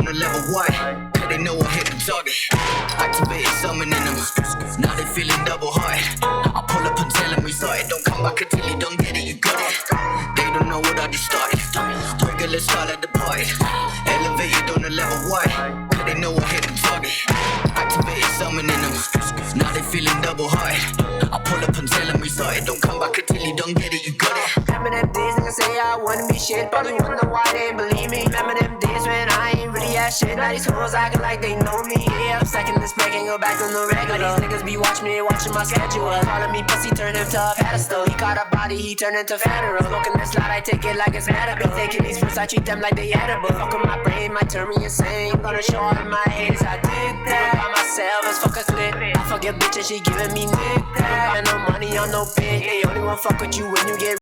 on a level, why? Cause they know I hit the target. Activated something in them. Now they feeling double high. I pull up and tell them we started. Don't come back until you don't get it, you got it. They don't know what I just started. Regular style at the party. Elevated on a level, why? Cause they know I hit the target. Activated something in them. Now they feeling double high. I pull up and tell them we started. Don't come back until you don't get it, you got it. Remember them days, niggas say I wanna be shit. Probably wonder why they ain't believe me. Remember them days when I ain't really had shit. Now these hoes acting like they know me. Yeah, I'm stacking this back and go back on the regular. These niggas be watching me, watching my schedule. Calling me pussy, turn him to a pedestal. He caught a body, he turned into federal. Smoking this lot, I take it like it's medical. Taking these fruits, I treat them like they edible. Fuck with my brain, might turn me insane. Gonna show all my haters I did that. By myself, as fuck a clip. I fuck your bitch and she giving me nick. Ain't got no money on no pay. They only wanna fuck with you when you get